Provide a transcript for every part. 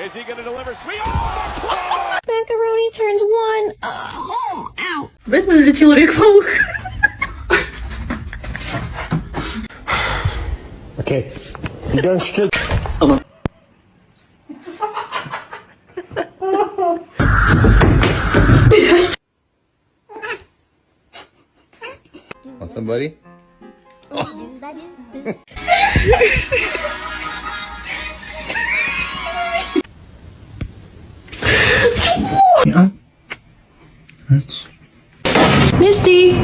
Is he going to deliver sweet? Oh, Macaroni turns one. Ow. Vet men leciło jak wąch. Okay, you don't strip. Want somebody? Yeah. That's... Misty.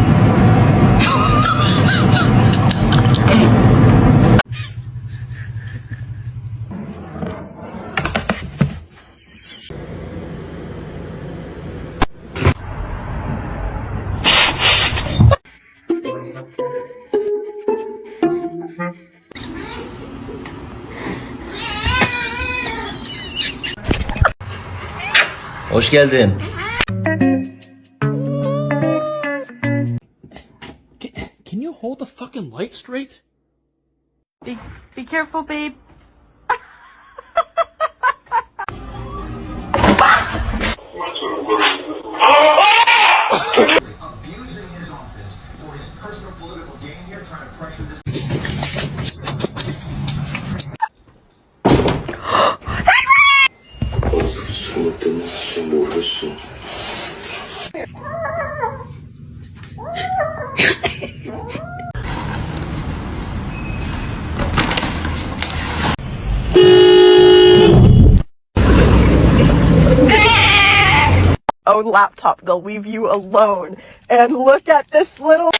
Hoş geldin. Can you hold the fucking light straight? Be careful, babe. Abusing his office for his personal political gain here, trying to pressure this. Own laptop, they'll leave you alone. And look at this little...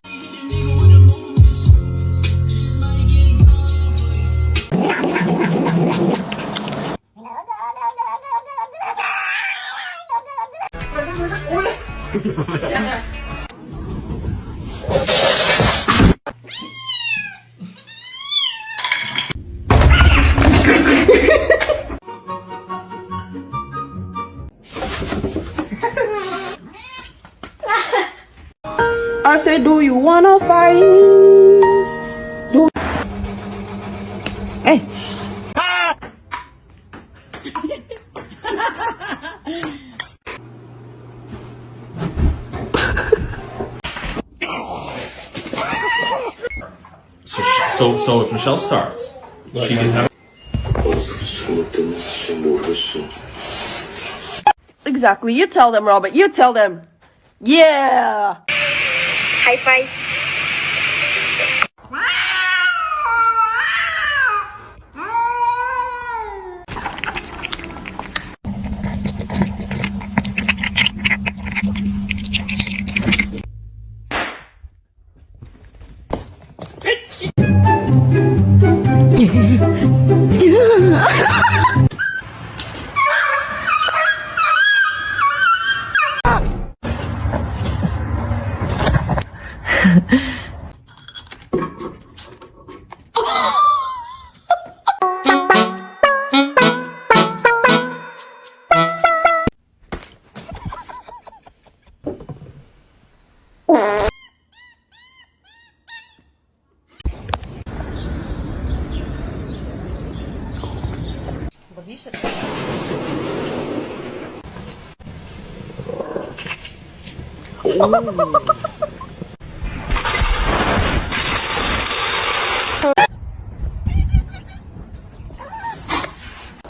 I said, do you wanna fight? Hey. So if Michelle starts, she gets out. Exactly. You tell them, Robert. You tell them. Yeah. High five.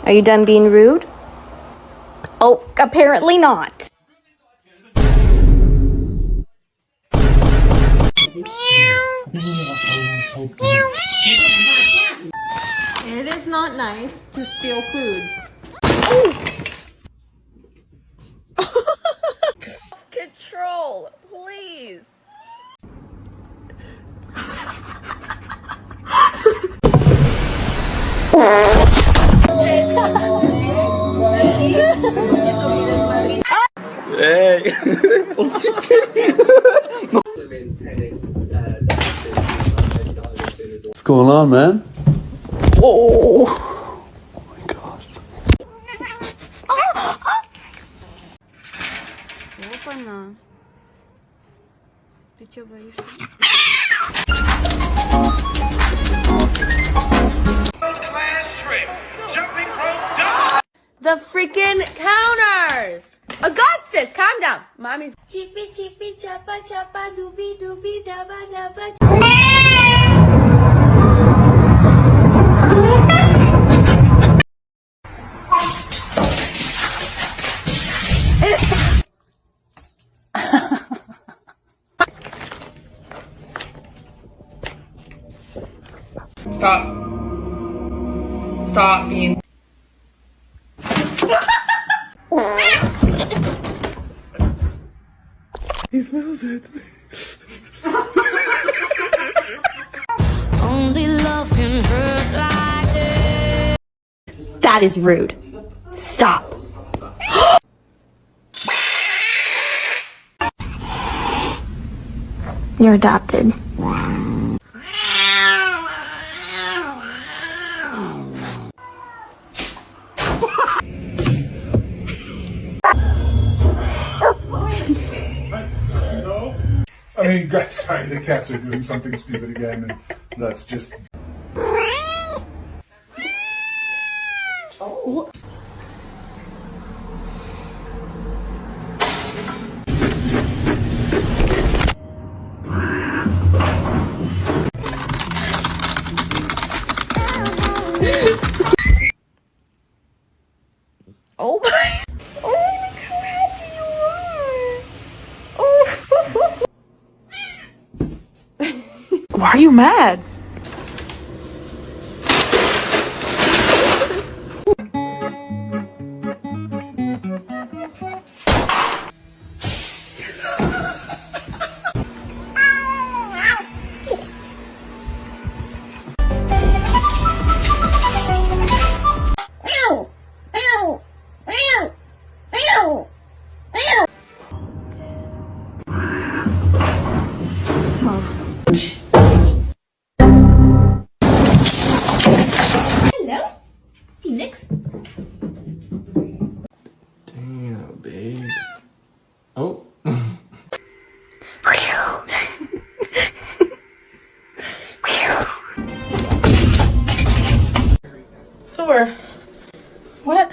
Are you done being rude? Oh, apparently not. It is not nice to steal food. Control, please. Hey. What's going on, man? Oh my gosh. Опа-на. Ты чё боишься? The freaking counters! Augustus, calm down. Mommy's. Chippy chippy chappa chappa doobie doobie dabba dabba. Stop. Stop being. He smells it. Only love can hurt like this. That is rude. Stop. You're adopted. I mean, guys, sorry, the cats are doing something stupid again, and that's just. Oh. Oh my! Oh, look how happy you are! Oh! Why are you mad? Hello, Phoenix. Damn, babe. Oh. Thor. What?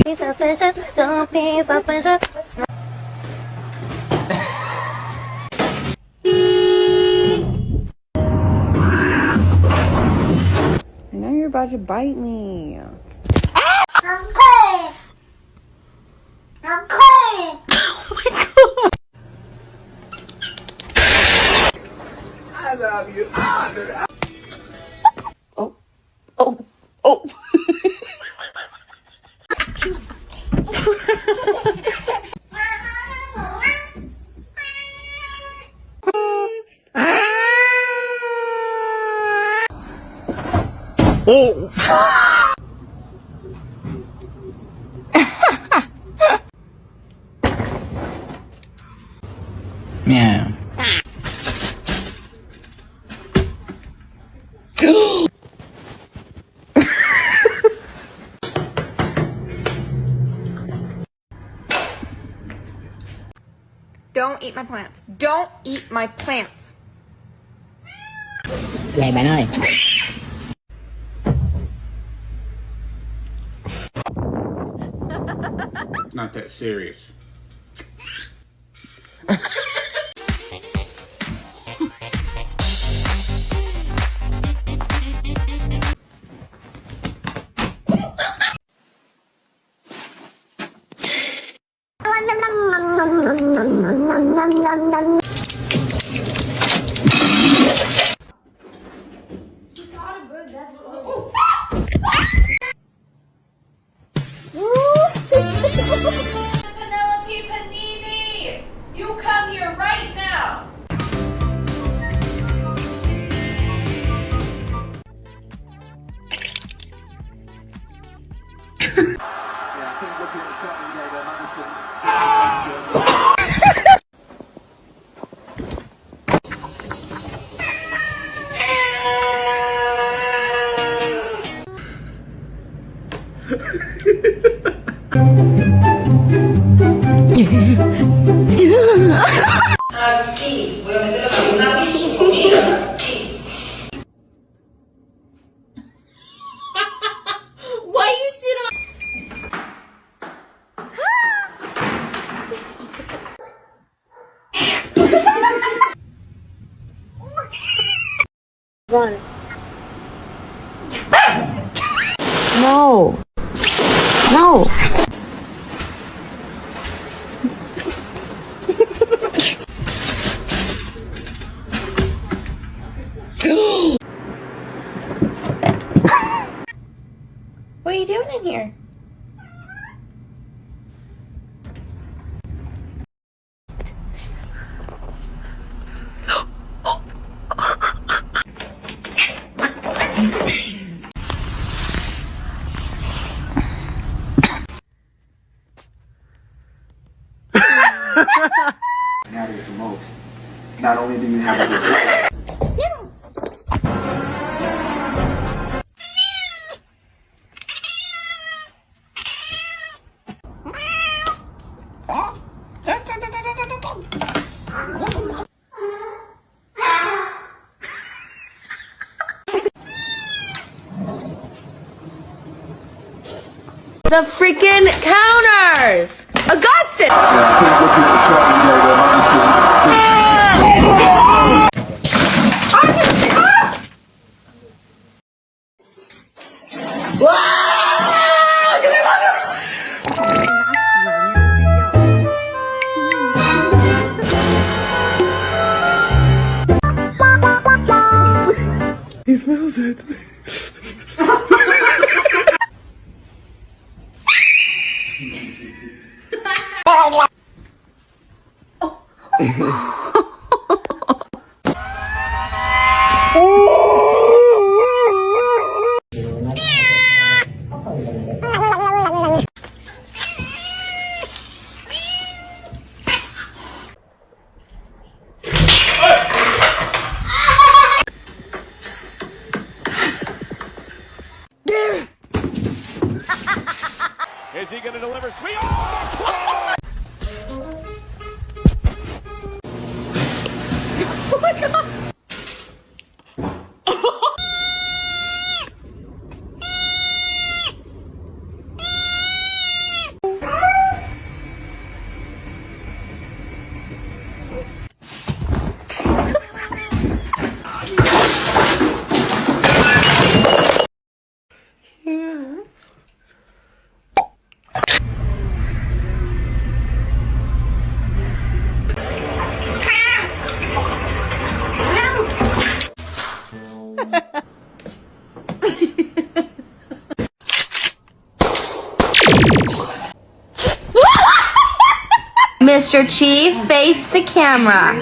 Be suspicious, don't be suspicious. I know you're about to bite me. Oh, oh, oh. Meow. Don't eat my plants. Don't eat my plants. Vậy bạn ơi. It's not that serious. Penelope Panini! You come here right now! No. What are you doing in here? Matters the most. Not only do you have a The freaking counters! Augustus! He smells it. Is he going to deliver sweet? Oh, the claw! Oh my god! Mr. Chief, face the camera.